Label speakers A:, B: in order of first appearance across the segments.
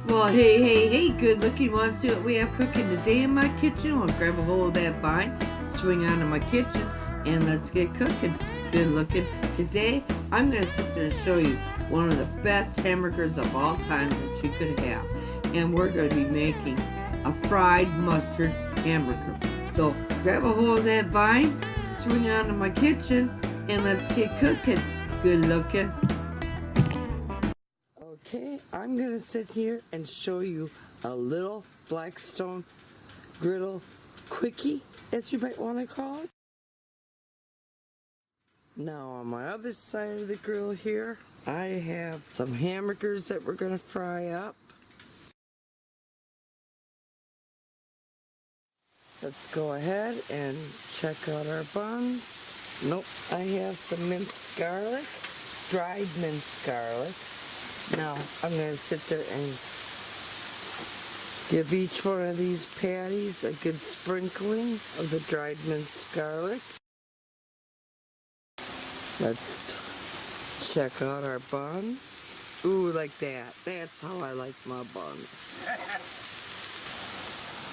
A: Well, hey, good looking. Want to see what we have cooking today in my kitchen? Well, grab a hold of that vine, swing onto my kitchen, and let's get cooking. Good looking. Today, I'm going to sit there and show you one of the best hamburgers of all time that you could have. And we're going to be making a fried mustard hamburger. So, grab a hold of that vine, swing onto my kitchen, and let's get cooking. Good looking. Okay, I'm going to sit here and show you a little Blackstone Griddle quickie, as you might want to call it. Now on my other side of the grill here, I have some hamburgers that we're going to fry up. Let's go ahead and check out our buns. Nope, I have some minced garlic, dried minced garlic. Now, I'm going to sit there and give each one of these patties a good sprinkling of the dried minced garlic. Let's check out our buns. Ooh, like that. That's how I like my buns.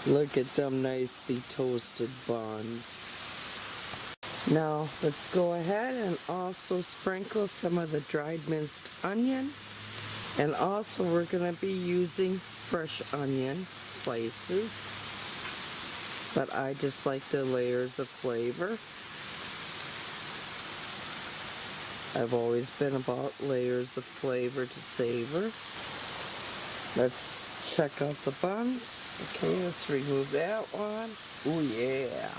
A: Look at them nicely toasted buns. Now, let's go ahead and also sprinkle some of the dried minced onion. And also we're going to be using fresh onion slices, but I just like the layers of flavor. I've always been about layers of flavor to savor. Let's check out the buns. Okay, let's remove that one. Oh yeah.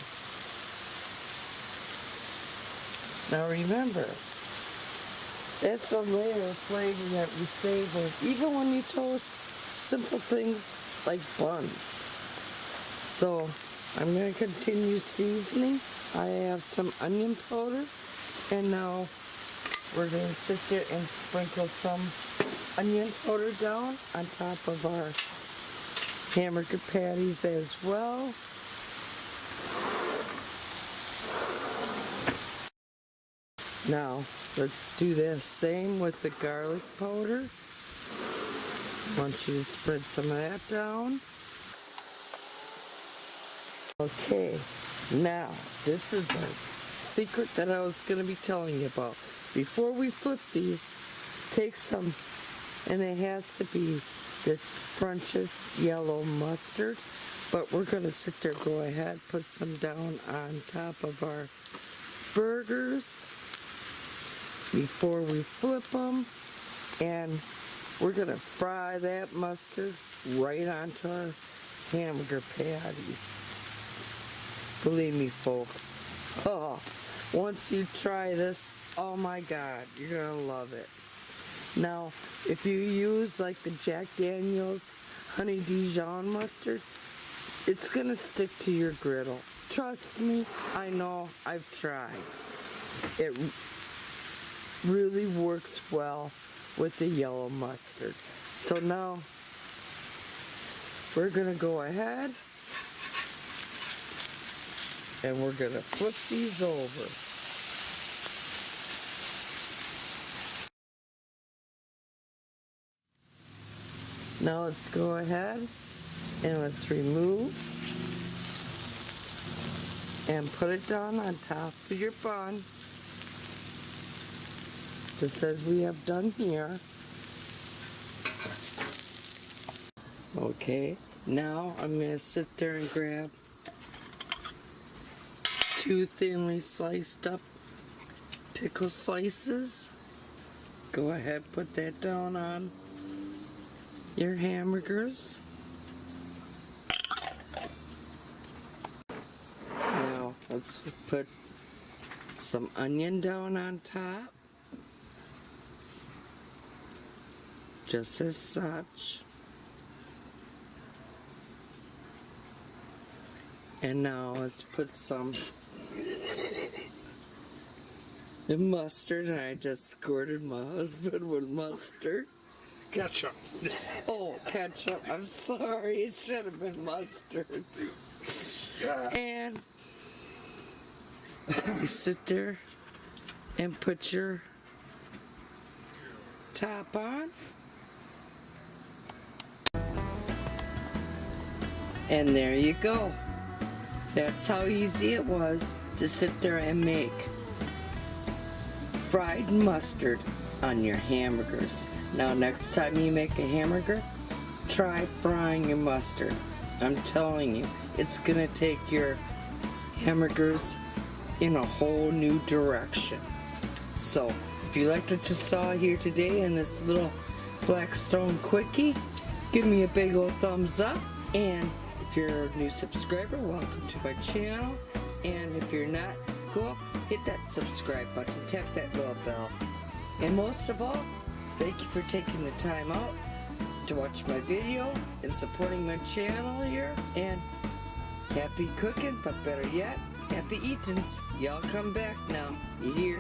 A: Now remember, that's a layer of flavor that we savor, even when you toast simple things like buns. So, I'm going to continue seasoning. I have some onion powder, and now we're going to sit there and sprinkle some onion powder down on top of our hamburger patties as well. Now, let's do the same with the garlic powder. I want you to spread some of that down. Okay, now, this is a secret that I was going to be telling you about. Before we flip these, take some, and it has to be this French's yellow mustard, but we're going to sit there, go ahead, put some down on top of our burgers before we flip them, and we're going to fry that mustard right onto our hamburger patties. Believe me, folks, once you try this, oh my God, you're going to love it. Now, if you use like the Jack Daniel's Honey Dijon mustard, it's going to stick to your griddle. Trust me, I know, I've tried. It really works well with the yellow mustard. So now we're going to go ahead and we're going to flip these over. Now let's go ahead and let's remove and put it down on top of your bun, just as we have done here. Okay, now I'm going to sit there and grab 2 thinly sliced up pickle slices. Go ahead, put that down on your hamburgers. Now let's put some onion down on top, just as such. And now let's put some mustard, and I just squirted my husband with mustard.
B: Ketchup.
A: Oh, ketchup. I'm sorry. It should have been mustard. And you sit there and put your top on. And there you go. That's how easy it was to sit there and make fried mustard on your hamburgers. Now next time you make a hamburger, try frying your mustard. I'm telling you, it's gonna take your hamburgers in a whole new direction. So, if you liked what you saw here today in this little Blackstone quickie, give me a big old thumbs up. And if you're a new subscriber, welcome to my channel. And if you're not, go up, hit that subscribe button, tap that little bell. And most of all, thank you for taking the time out to watch my video and supporting my channel here. And happy cooking, but better yet, happy eatins. Y'all come back now. You hear?